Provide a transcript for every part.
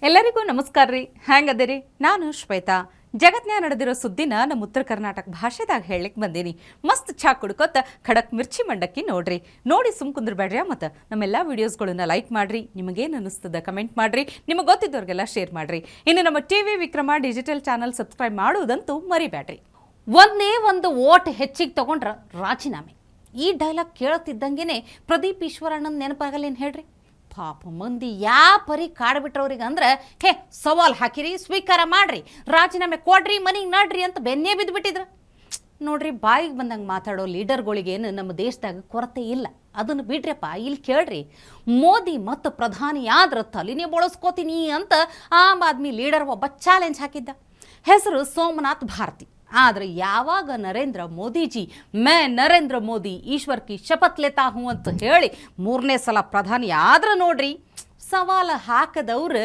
ಎಲ್ಲರಿಗೂ ನಮಸ್ಕಾರ ರೀ. ಹೆಂಗದಿರಿ? ನಾನು ಶ್ವೇತಾ. ಜಗತ್ನ್ಯಾಗ ನಡೆದಿರೋ ಸುದ್ದಿನ ನಮ್ಮ ಉತ್ತರ ಕರ್ನಾಟಕ ಭಾಷೆದಾಗ ಹೇಳಲಿಕ್ಕೆ ಬಂದೀನಿ. ಮಸ್ತ್ ಚಾ ಕುಡ್ಕೊತ ಖಡಕ್ ಮಿರ್ಚಿ ಮಂಡಕ್ಕಿ ನೋಡಿ ಸುಮ್ ಕುಂದ್ರಬೇಡ್ರಿ. ಮತ್ತು ನಮ್ಮೆಲ್ಲ ವಿಡಿಯೋಸ್ಗಳನ್ನ ಲೈಕ್ ಮಾಡ್ರಿ. ನಿಮಗೇನು ಅನ್ನಿಸ್ತದ ಕಮೆಂಟ್ ಮಾಡ್ರಿ. ನಿಮಗೆ ಗೊತ್ತಿದ್ದವ್ರಿಗೆಲ್ಲ ಶೇರ್ ಮಾಡ್ರಿ. ಇನ್ನು ನಮ್ಮ TV Vikrama digital channel subscribe ಮಾಡೋದಂತೂ ಮರಿಬೇಡ್ರಿ. ಒಂದೇ ಒಂದು ಓಟ್ ಹೆಚ್ಚಿಗೆ ತಗೊಂಡ್ರ ರಾಜೀನಾಮೆ. ಈ ಡೈಲಾಗ್ ಕೇಳ್ತಿದ್ದಂಗೆನೆ ಪ್ರದೀಪ್ ಈಶ್ವರಣ್ಣನ ನೆನಪಾಗಲ್ಲೇನು ಹೇಳ್ರಿ? ಪಾಪ ಮಂದಿ ಪರಿ ಕಾಡ್ಬಿಟ್ರವ್ರಿಗೆ ಅಂದ್ರೆ ಸವಾಲ್ ಹಾಕಿರಿ, ಸ್ವೀಕಾರ ಮಾಡ್ರಿ, ರಾಜೀನಾಮೆ ಕೊಡ್ರಿ, ಮನೆಗೆ ನಡ್ರಿ ಅಂತ ಬೆನ್ನೇ ಬಿದ್ದುಬಿಟ್ಟಿದ್ರು. ನೋಡ್ರಿ, ಬಾಯಿಗೆ ಬಂದಂಗೆ ಮಾತಾಡೋ ಲೀಡರ್ಗಳಿಗೇನು ನಮ್ಮ ದೇಶದಾಗ ಕೊರತೆ ಇಲ್ಲ. ಅದನ್ನು ಬಿಡ್ರಪ್ಪ, ಇಲ್ಲಿ ಕೇಳ್ರಿ. ಮೋದಿ ಮತ್ತು ಪ್ರಧಾನಿ ಆದ್ರೆ ತಲೆನೇ ಬಳಸ್ಕೋತೀನಿ ಅಂತ ಆಮ್ ಆದ್ಮಿ ಲೀಡರ್ ಒಬ್ಬ ಚಾಲೆಂಜ್ ಹಾಕಿದ್ದ. ಹೆಸರು ಸೋಮನಾಥ್ ಭಾರತಿ. ಆದರೆ ಯಾವಾಗ ನರೇಂದ್ರ ಮೋದಿಜಿ ನರೇಂದ್ರ ಮೋದಿ ಈಶ್ವರ್ ಕಿ ಶಪಥ್ ಲೇತಾ ಹೂ ಅಂತ ಹೇಳಿ 3ನೇ ಸಲ ಪ್ರಧಾನಿ ಆದ್ರೆ ನೋಡ್ರಿ, ಸವಾಲು ಹಾಕದವ್ರು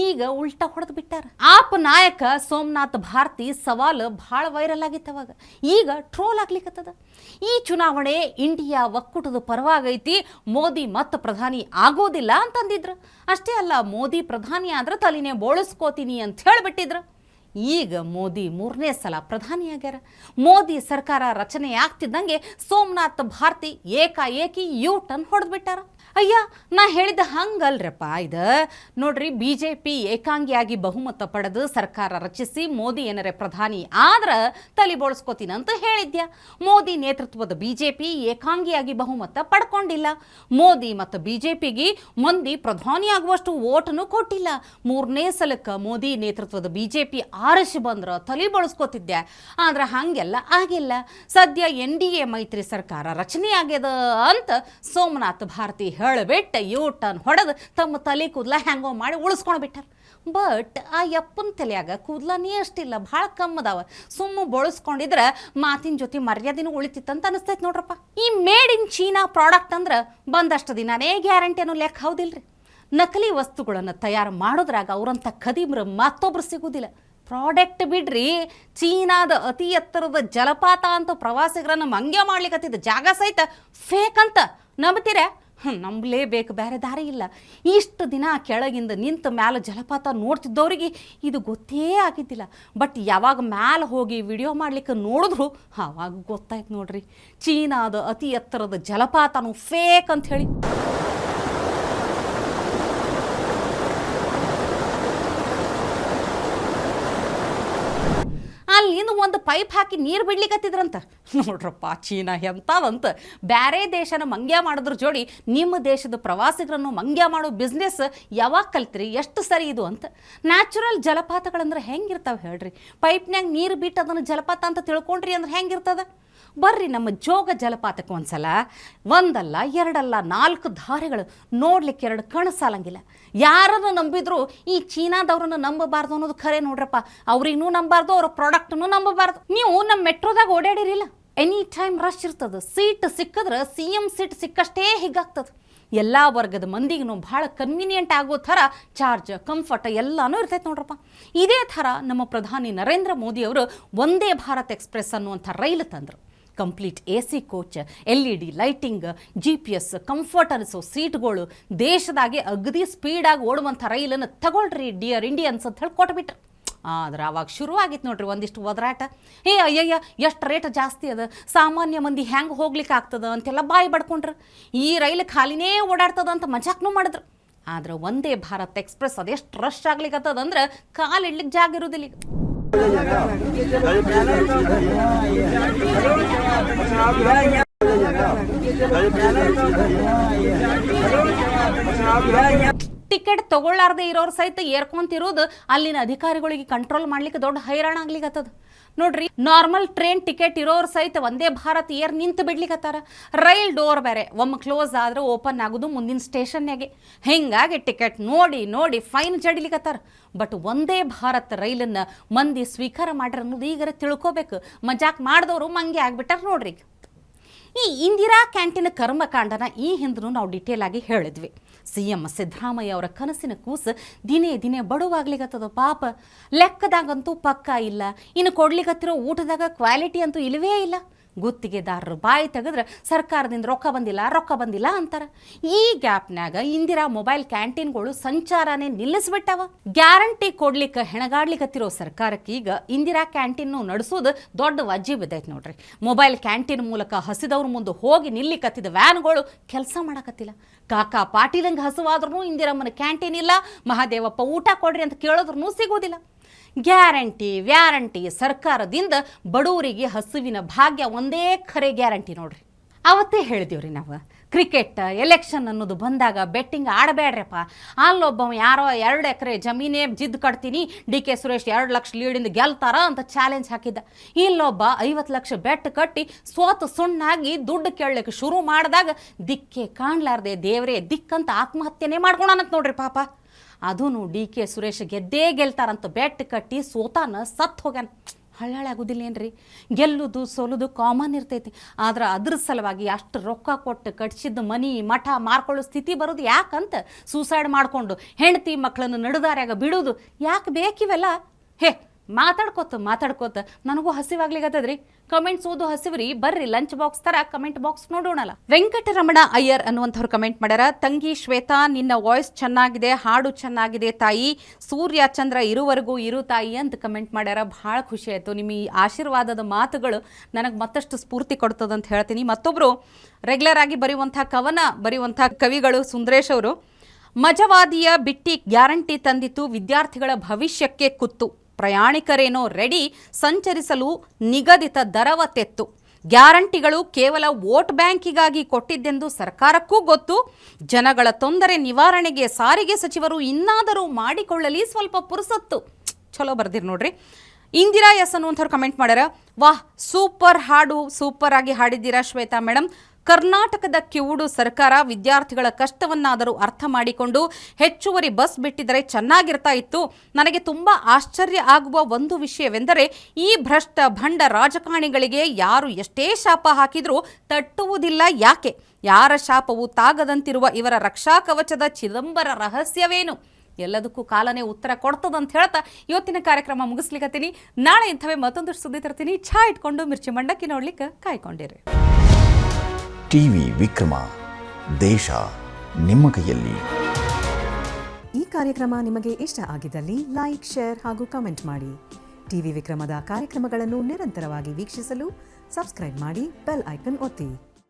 ಈಗ ಉಲ್ಟಾ ಹೊಡೆದು ಬಿಟ್ಟಾರ. ಆಪ್ ನಾಯಕ ಸೋಮನಾಥ್ ಭಾರತಿ ಸವಾಲು ಭಾಳ ವೈರಲ್ ಆಗಿತ್ತು. ಅವಾಗ ಈಗ ಟ್ರೋಲ್ ಆಗ್ಲಿಕ್ಕತ್ತದ. ಈ ಚುನಾವಣೆ ಇಂಡಿಯಾ ಒಕ್ಕೂಟದ ಪರವಾಗೈತಿ, ಮೋದಿ ಮತ್ತು ಪ್ರಧಾನಿ ಆಗೋದಿಲ್ಲ ಅಂತಂದಿದ್ರು. ಅಷ್ಟೇ ಅಲ್ಲ, ಮೋದಿ ಪ್ರಧಾನಿ ಆದ್ರೆ ತಲೆನೇ ಬೋಳಿಸ್ಕೋತೀನಿ ಅಂತ ಹೇಳಿಬಿಟ್ಟಿದ್ರು. ಈಗ ಮೋದಿ 3ನೇ ಸಲ ಪ್ರಧಾನಿಯಾಗ್ಯಾರ. ಮೋದಿ ಸರ್ಕಾರ ರಚನೆ ಆಗ್ತಿದ್ದಂಗೆ ಸೋಮನಾಥ್ ಭಾರತಿ ಏಕಾಏಕಿ ಟರ್ನ್ ಹೊಡೆದ್ಬಿಟ್ಟಾರ. ಅಯ್ಯ, ನಾ ಹೇಳಿದ ಹಂಗಲ್ರಪ್ಪ. ಇದು ನೋಡ್ರಿ, BJP ಏಕಾಂಗಿಯಾಗಿ ಬಹುಮತ ಪಡೆದು ಸರ್ಕಾರ ರಚಿಸಿ ಮೋದಿ ಏನರೇ ಪ್ರಧಾನಿ ಆದ್ರೆ ತಲೆ ಬೋಳ್ಸ್ಕೋತೀನಿ ಅಂತ ಹೇಳಿದ್ಯಾ. ಮೋದಿ ನೇತೃತ್ವದ BJP ಏಕಾಂಗಿಯಾಗಿ ಬಹುಮತ ಪಡ್ಕೊಂಡಿಲ್ಲ. ಮೋದಿ ಮತ್ತು BJPಗೆ ಮಂದಿ ಪ್ರಧಾನಿ ಆಗುವಷ್ಟು ಓಟನ್ನು ಕೊಟ್ಟಿಲ್ಲ. 3ನೇ ಸಲಕ್ಕೆ ಮೋದಿ ನೇತೃತ್ವದ BJP ಆರಿಸಿ ಬಂದ್ರ ತಲೆ ಬಳಸ್ಕೋತಿದ್ದೆ. ಆದ್ರೆ ಹಂಗೆಲ್ಲ ಆಗಿಲ್ಲ. ಸದ್ಯ NDA ಮೈತ್ರಿ ಸರ್ಕಾರ ರಚನೆ ಆಗ್ಯದ ಅಂತ ಸೋಮನಾಥ್ ಭಾರತಿ ಹೇಳಬಿಟ್ಟು ಟರ್ನ್ ಹೊಡೆದು ತಮ್ಮ ತಲೆ ಕೂದಲ ಹ್ಯಾಂಗೋ ಮಾಡಿ ಉಳಿಸ್ಕೊಂಡು ಬಿಟ್ಟಾರ. ಬಟ್ ಆ ಯಪ್ಪನ ತಲೆಯಾಗ ಕೂದಲನೇ ಅಷ್ಟಿಲ್ಲ, ಭಾಳ ಕಮ್ಮದಾವ. ಸುಮ್ಮ ಬಳಸ್ಕೊಂಡಿದ್ರೆ ಮಾತಿನ ಜೊತೆ ಮರ್ಯಾದೆನೂ ಉಳಿತಿತ್ತಂತ ಅನಿಸ್ತೈತೆ ನೋಡ್ರಪ್ಪ. He made in China product ಅಂದ್ರೆ ಬಂದಷ್ಟು ದಿನನೇ ಗ್ಯಾರಂಟಿ ಅನ್ನೋ ಲೆಕ್ಕ ಹೌದಿಲ್ರಿ. ನಕಲಿ ವಸ್ತುಗಳನ್ನು ತಯಾರು ಮಾಡೋದ್ರಾಗ ಅವರಂಥ ಖದೀಮ್ರ ಮತ್ತೊಬ್ರು ಸಿಗುವುದಿಲ್ಲ. ಪ್ರಾಡಕ್ಟ್ ಬಿಡ್ರಿ, ಚೀನಾದ ಅತಿ ಎತ್ತರದ ಜಲಪಾತ ಅಂತ ಪ್ರವಾಸಿಗರನ್ನು ಮಂಗ್ಯ ಮಾಡ್ಲಿಕ್ಕತ್ತಿದ್ದ ಜಾಗ ಸಹಿತ ಫೇಕ್ ಅಂತ ನಂಬ್ತೀರ? ನಂಬಲೇಬೇಕು, ಬೇರೆ ದಾರಿ ಇಲ್ಲ. ಇಷ್ಟು ದಿನ ಕೆಳಗಿಂದ ನಿಂತ ಮ್ಯಾಲ ಜಲಪಾತ ನೋಡ್ತಿದ್ದವ್ರಿಗೆ ಇದು ಗೊತ್ತೇ ಆಗಿದ್ದಿಲ್ಲ. ಬಟ್ ಯಾವಾಗ ಮ್ಯಾಲ ಹೋಗಿ ವಿಡಿಯೋ ಮಾಡ್ಲಿಕ್ಕೆ ನೋಡಿದ್ರು ಆವಾಗ ಗೊತ್ತಾಯ್ತು ನೋಡ್ರಿ, ಚೀನಾದ ಅತಿ ಎತ್ತರದ ಜಲಪಾತನೂ ಫೇಕ್ ಅಂತ ಹೇಳಿ. ಅಲ್ಲಿಂದ ಒಂದು ಪೈಪ್ ಹಾಕಿ ನೀರು ಬಿಡ್ಲಿಕ್ಕತ್ತಿದ್ರಂತ. ನೋಡ್ರಪ್ಪ, ಚೀನಾ ಎಂಥದಂತ. ಬೇರೆ ದೇಶನ ಮಂಗ್ಯ ಮಾಡೋದ್ರ ಜೋಡಿ ನಿಮ್ಮ ದೇಶದ ಪ್ರವಾಸಿಗರನ್ನು ಮಂಗ್ಯ ಮಾಡೋ ಬಿಸ್ನೆಸ್ ಯಾವಾಗ ಕಲ್ತ್ರಿ? ಎಷ್ಟು ಸರಿ ಇದು ಅಂತ. ನ್ಯಾಚುರಲ್ ಜಲಪಾತಗಳಂದ್ರೆ ಹೆಂಗಿರ್ತಾವೆ ಹೇಳ್ರಿ? ಪೈಪ್ನ್ಯಾಗ ನೀರು ಬಿಟ್ಟು ಅದನ್ನು ಜಲಪಾತ ಅಂತ ತಿಳ್ಕೊಂಡ್ರಿ ಅಂದ್ರೆ ಹೆಂಗಿರ್ತದ? ಬರ್ರಿ ನಮ್ಮ ಜೋಗ ಜಲಪಾತಕ್ಕೆ ಒಂದ್ಸಲ ಒಂದಲ್ಲ ಎರಡಲ್ಲ 4 ಧಾರೆಗಳು ನೋಡ್ಲಿಕ್ಕೆ 2 ಕಣ್ಣು ಸಾಲಂಗಿಲ್ಲ. ಯಾರನ್ನು ನಂಬಿದ್ರು ಈ ಚೀನಾದವ್ರನ್ನ ನಂಬಬಾರ್ದು ಅನ್ನೋದು ಖರೆ ನೋಡ್ರಪ್ಪ. ಅವ್ರಿಗೂ ನಂಬಾರ್ದು, ಅವ್ರ ಪ್ರಾಡಕ್ಟನ್ನು ನಂಬಬಾರ್ದು. ನೀವು ನಮ್ಮ ಮೆಟ್ರೋದಾಗ ಓಡಾಡಿರಿಲ್ಲ, ಎನಿ ಟೈಮ್ ರಶ್ ಇರ್ತದೆ. ಸೀಟ್ ಸಿಕ್ಕಿದ್ರೆ CM ಸೀಟ್ ಸಿಕ್ಕಷ್ಟೇ ಹೀಗಾಗ್ತದೆ. ಎಲ್ಲ ವರ್ಗದ ಮಂದಿಗೂ ಭಾಳ ಕನ್ವೀನಿಯೆಂಟ್ ಆಗೋ ಥರ ಚಾರ್ಜ್, ಕಂಫರ್ಟ್ ಎಲ್ಲನೂ ಇರ್ತೈತೆ ನೋಡ್ರಪ್ಪ. ಇದೇ ಥರ ನಮ್ಮ ಪ್ರಧಾನಿ ನರೇಂದ್ರ ಮೋದಿಯವರು ವಂದೇ ಭಾರತ್ ಎಕ್ಸ್ಪ್ರೆಸ್ ಅನ್ನುವಂಥ ರೈಲು ತಂದರು. Complete AC coach, LED lighting, GPS, comfort ಅನಿಸೋ ಸೀಟ್ಗಳು, ದೇಶದಾಗೆ ಅಗದಿ ಸ್ಪೀಡಾಗಿ ಓಡುವಂಥ ರೈಲನ್ನು ತಗೊಳ್ರಿ ಡಿಯರ್ ಇಂಡಿಯನ್ಸ್ ಅಂತ ಹೇಳಿ ಕೊಟ್ಬಿಟ್ರು. ಆದ್ರೆ ಅವಾಗ ಶುರು ಆಗಿತ್ತು ನೋಡ್ರಿ ಒಂದಿಷ್ಟು ಒದರಾಟ. ಅಯ್ಯಯ್ಯ, ಎಷ್ಟು ರೇಟ್ ಜಾಸ್ತಿ ಅದ, ಸಾಮಾನ್ಯ ಮಂದಿ ಹೆಂಗೆ ಹೋಗ್ಲಿಕ್ಕೆ ಆಗ್ತದ ಅಂತೆಲ್ಲ ಬಾಯಿ ಬಡ್ಕೊಂಡ್ರು. ಈ ರೈಲು ಖಾಲಿನೇ ಓಡಾಡ್ತದ ಅಂತ ಮಜಾಕ್ನೂ ಮಾಡಿದ್ರು. ಆದ್ರೆ ವಂದೇ ಭಾರತ್ ಎಕ್ಸ್ಪ್ರೆಸ್ ಅದೆಷ್ಟು ರಶ್ ಆಗ್ಲಿಕ್ಕತ್ತದಂದ್ರೆ ಕಾಲು ಇಡ್ಲಿಕ್ಕೆ ಜಾಗ ಇರೋದಿಲ್ಲ. ಟಿಕೆಟ್ ತಗೊಳ್ಳಾರ್ದೆ ಇರೋರು ಸಹಿತ ಏರ್ಕೊಂತಿರೋದು ಅಲ್ಲಿನ ಅಧಿಕಾರಿಗಳಿಗೆ ಕಂಟ್ರೋಲ್ ಮಾಡ್ಲಿಕ್ಕೆ ದೊಡ್ಡ ಹೈರಾಣ ಆಗ್ಲಿಕ್ಕತ್ತದ ನೋಡ್ರಿ. ನಾರ್ಮಲ್ ಟ್ರೈನ್ ಟಿಕೆಟ್ ಇರೋರು ಸಹಿತ ವಂದೇ ಭಾರತ್ ನಿಂತು ಬಿಡ್ಲಿಕ್ಕತ್ತಾರ. ರೈಲ್ ಡೋರ್ ಬೇರೆ ಒಮ್ಮೆ ಕ್ಲೋಸ್ ಆದ್ರೆ ಓಪನ್ ಆಗೋದು ಮುಂದಿನ ಸ್ಟೇಷನ್ಯಾಗೆ. ಹಿಂಗಾಗಿ ಟಿಕೆಟ್ ನೋಡಿ ಫೈನ್ ಜಡಿಲಿಕ್ಕತ್ತಾರ. ಬಟ್ ವಂದೇ ಭಾರತ್ ರೈಲನ್ನು ಮಂದಿ ಸ್ವೀಕಾರ ಮಾಡ್ರ ಅನ್ನೋದು ಈಗರ ತಿಳ್ಕೋಬೇಕು. ಮಜಾಕ್ ಮಾಡಿದವರು ಮಂಗೆ ಆಗ್ಬಿಟ್ಟಾರ ನೋಡ್ರಿ. ಈ ಇಂದಿರಾ ಕ್ಯಾಂಟೀನ್ ಕರ್ಮಕಾಂಡನ ಈ ಹಿಂದೂ ನಾವು ಡಿಟೇಲ್ ಆಗಿ ಹೇಳಿದ್ವಿ. CM ಸಿದ್ದರಾಮಯ್ಯ ಅವರ ಕನಸಿನ ಕೂಸು ದಿನೇ ಬಡವಾಗ್ಲಿಕ್ಕತ್ತದ ಪಾಪ. ಲೆಕ್ಕದಾಗಂತೂ ಪಕ್ಕ ಇಲ್ಲ. ಇನ್ನು ಕೊಡ್ಲಿಕ್ಕತ್ತಿರೋ ಊಟದಾಗ ಕ್ವಾಲಿಟಿ ಅಂತೂ ಇಲ್ಲವೇ ಇಲ್ಲ. ಗುತ್ತಿಗೆದಾರರು ಬಾಯಿ ತೆಗೆದ್ರೆ ಸರ್ಕಾರದಿಂದ ರೊಕ್ಕ ಬಂದಿಲ್ಲ ಅಂತಾರೆ. ಈ ಗ್ಯಾಪ್ನಾಗ ಇಂದಿರಾ ಮೊಬೈಲ್ ಕ್ಯಾಂಟೀನ್ಗಳು ಸಂಚಾರನೇ ನಿಲ್ಲಿಸ್ಬಿಟ್ಟವ. ಗ್ಯಾರಂಟಿ ಕೊಡ್ಲಿಕ್ಕೆ ಹೆಣಗಾಡ್ಲಿಕ್ಕತ್ತಿರೋ ಸರ್ಕಾರಕ್ಕೆ ಈಗ ಇಂದಿರಾ ಕ್ಯಾಂಟೀನ್ ನಡೆಸೋದು ದೊಡ್ಡ ವಜ್ಜಿ ಬಿದ್ದೈತೆ ನೋಡ್ರಿ. ಮೊಬೈಲ್ ಕ್ಯಾಂಟೀನ್ ಮೂಲಕ ಹಸಿದವ್ರ ಮುಂದೆ ಹೋಗಿ ನಿಲ್ಲಿಕತ್ತಿದ ವ್ಯಾನ್ಗಳು ಕೆಲಸ ಮಾಡಕತ್ತಿಲ್ಲ. ಕಾಕಾ ಪಾಟೀಲಂಗೆ ಹಸುವಾದ್ರೂ ಇಂದಿರಮ್ಮನ ಕ್ಯಾಂಟೀನ್ ಇಲ್ಲ, ಮಹಾದೇವಪ್ಪ ಊಟ ಕೊಡ್ರಿ ಅಂತ ಕೇಳಿದ್ರೂ ಸಿಗೋದಿಲ್ಲ. ವ್ಯಾರಂಟಿ ಸರ್ಕಾರದಿಂದ ಬಡವರಿಗೆ ಹಸುವಿನ ಭಾಗ್ಯ ಒಂದೇ ಖರೆ ಗ್ಯಾರಂಟಿ ನೋಡ್ರಿ. ಅವತ್ತೇ ಹೇಳಿದೀವ್ರಿ ನಾವು, ಕ್ರಿಕೆಟ್ ಎಲೆಕ್ಷನ್ ಅನ್ನೋದು ಬಂದಾಗ ಬೆಟ್ಟಿಂಗ್ ಆಡಬೇಡ್ರಪ್ಪ, ಅಲ್ಲೊಬ್ಬ ಯಾರೋ 2 ಎಕರೆ ಜಮೀನೇ ಜಿದ್ದು ಕಟ್ತೀನಿ, DK ಸುರೇಶ್ 2 ಲಕ್ಷ ಲೀಡಿಂದ ಗೆಲ್ತಾರ ಅಂತ ಚಾಲೆಂಜ್ ಹಾಕಿದ್ದ. ಇಲ್ಲೊಬ್ಬ 50 ಲಕ್ಷ ಬೆಟ್ ಕಟ್ಟಿ ಸೋತು ಸುಣ್ಣಾಗಿ ದುಡ್ಡು ಕೇಳಲಿಕ್ಕೆ ಶುರು ಮಾಡಿದಾಗ ದಿಕ್ಕೆ ಕಾಣ್ಲಾರ್ದೆ ದೇವರೇ ದಿಕ್ಕಂತ ಆತ್ಮಹತ್ಯೆನೇ ಮಾಡ್ಕೊಳನಂತ ನೋಡ್ರಿ ಪಾಪ. ಅದೂ DK ಸುರೇಶ್ ಗೆದ್ದೇ ಗೆಲ್ತಾರಂತ ಬೆಟ್ ಕಟ್ಟಿ ಸೋತಾನ ಸತ್ತು ಹೋಗ್ಯಾನ. ಹಳ್ಳಿ ಆಗೋದಿಲ್ಲೇನ್ರಿ? ಗೆಲ್ಲುದು ಸೋಲುದು ಕಾಮನ್ ಇರ್ತೈತಿ. ಆದ್ರೆ ಅದ್ರ ಸಲುವಾಗಿ ಅಷ್ಟು ರೊಕ್ಕ ಕೊಟ್ಟು ಕಟ್ಸಿದ್ದು ಮನಿ ಮಠ ಮಾರ್ಕೊಳ್ಳೋ ಸ್ಥಿತಿ ಬರೋದು ಯಾಕಂತ ಸೂಸೈಡ್ ಮಾಡಿಕೊಂಡು ಹೆಂಡತಿ ಮಕ್ಕಳನ್ನು ನಡುದಾರ್ಯಾಗ ಬಿಡೋದು ಯಾಕೆ ಬೇಕಿವೆಲ್ಲ? ಮಾತಾಡ್ಕೋತ ನನಗೂ ಹಸಿವಾಗ್ಲಿಗತ್ತದ್ರಿ. ಕಮೆಂಟ್ಸ್ ಓದು ಹಸಿವ್ರಿ, ಬರ್ರಿ ಲಂಚ್ ಬಾಕ್ಸ್ ತರ ಕಮೆಂಟ್ ಬಾಕ್ಸ್ ನೋಡೋಣಲ್ಲ. ವೆಂಕಟರಮಣ ಅಯ್ಯರ್ ಅನ್ನುವಂಥವ್ರು ಕಮೆಂಟ್ ಮಾಡ್ಯಾರ, ತಂಗಿ ಶ್ವೇತಾ ನಿನ್ನ ವಾಯ್ಸ್ ಚೆನ್ನಾಗಿದೆ, ಹಾಡು ಚೆನ್ನಾಗಿದೆ ತಾಯಿ, ಸೂರ್ಯ ಚಂದ್ರ ಇರುವರೆಗೂ ಇರು ತಾಯಿ ಅಂತ ಕಮೆಂಟ್ ಮಾಡ್ಯಾರ. ಭಾಳ ಖುಷಿ ಆಯಿತು. ನಿಮ್ಮ ಈ ಆಶೀರ್ವಾದದ ಮಾತುಗಳು ನನಗೆ ಮತ್ತಷ್ಟು ಸ್ಫೂರ್ತಿ ಕೊಡ್ತದಂತ ಹೇಳ್ತೀನಿ. ಮತ್ತೊಬ್ಬರು ರೆಗ್ಯುಲರ್ ಆಗಿ ಬರೆಯುವಂಥ ಕವಿಗಳು ಸುಂದರೇಶ್ ಅವರು, ಮಜವಾದಿಯ ಬಿಟ್ಟಿ ಗ್ಯಾರಂಟಿ ತಂದಿತ್ತು, ವಿದ್ಯಾರ್ಥಿಗಳ ಭವಿಷ್ಯಕ್ಕೆ ಕುತ್ತು, ಪ್ರಯಾಣಿಕರೇನೋ ರೆಡಿ, ಸಂಚರಿಸಲು ನಿಗದಿತ ದರವ ತೆತ್ತು, ಗ್ಯಾರಂಟಿಗಳು ಕೇವಲ ವೋಟ್ ಬ್ಯಾಂಕಿಗಾಗಿ ಕೊಟ್ಟಿದ್ದೆಂದು ಸರ್ಕಾರಕ್ಕೂ ಗೊತ್ತು, ಜನಗಳ ತೊಂದರೆ ನಿವಾರಣೆಗೆ ಸಾರಿಗೆ ಸಚಿವರು ಇನ್ನಾದರೂ ಮಾಡಿಕೊಳ್ಳಲಿ ಸ್ವಲ್ಪ ಪುರುಸತ್ತು. ಚಲೋ ಬರ್ದಿರಿ ನೋಡ್ರಿ. ಇಂದಿರಾ ಎಸ್ ಅನ್ನುವಂಥವ್ರು ಕಮೆಂಟ್ ಮಾಡ್ಯಾರ, ವಾಹ್ ಸೂಪರ್ ಹಾಡು, ಸೂಪರ್ ಆಗಿ ಹಾಡಿದ್ದೀರಾ ಶ್ವೇತಾ ಮೇಡಮ್. ಕರ್ನಾಟಕದ ಕಿವುಡು ಸರ್ಕಾರ ವಿದ್ಯಾರ್ಥಿಗಳ ಕಷ್ಟವನ್ನಾದರೂ ಅರ್ಥ ಮಾಡಿಕೊಂಡು ಹೆಚ್ಚುವರಿ ಬಸ್ ಬಿಟ್ಟಿದ್ದರೆ ಚೆನ್ನಾಗಿರ್ತಾ ಇತ್ತು. ನನಗೆ ತುಂಬ ಆಶ್ಚರ್ಯ ಆಗುವ ಒಂದು ವಿಷಯವೆಂದರೆ ಈ ಭ್ರಷ್ಟ ಭಂಡ ರಾಜಕಾರಣಿಗಳಿಗೆ ಯಾರು ಎಷ್ಟೇ ಶಾಪ ಹಾಕಿದರೂ ತಟ್ಟುವುದಿಲ್ಲ ಯಾಕೆ? ಯಾರ ಶಾಪವು ತಾಗದಂತಿರುವ ಇವರ ರಕ್ಷಾ ಕವಚದ ಚಿದಂಬರ ರಹಸ್ಯವೇನು? ಎಲ್ಲದಕ್ಕೂ ಕಾಲನೇ ಉತ್ತರ ಕೊಡ್ತದಂತ ಹೇಳ್ತಾ ಇವತ್ತಿನ ಕಾರ್ಯಕ್ರಮ ಮುಗಿಸ್ಲಿಕ್ಕತ್ತೀನಿ. ನಾಳೆ ಇಂಥವೇ ಮತ್ತೊಂದಷ್ಟು ಸುದ್ದಿ ತರ್ತೀನಿ. ಚಹಾ ಇಟ್ಕೊಂಡು ಮಿರ್ಚಿ ಮಂಡಕ್ಕಿ ನೋಡ್ಲಿಕ್ಕೆ ಕಾಯ್ಕೊಂಡಿರಿ. ಟಿವಿ ವಿಕ್ರಮ, ದೇಶ ನಿಮ್ಮ ಕೈಯಲ್ಲಿ. ಈ ಕಾರ್ಯಕ್ರಮ ನಿಮಗೆ ಇಷ್ಟ ಆಗಿದ್ದಲ್ಲಿ ಲೈಕ್, ಶೇರ್ ಹಾಗೂ ಕಮೆಂಟ್ ಮಾಡಿ. ಟಿವಿ ವಿಕ್ರಮದ ಕಾರ್ಯಕ್ರಮಗಳನ್ನು ನಿರಂತರವಾಗಿ ವೀಕ್ಷಿಸಲು ಸಬ್ಸ್ಕ್ರೈಬ್ ಮಾಡಿ, ಬೆಲ್ ಐಕನ್ ಒತ್ತಿ.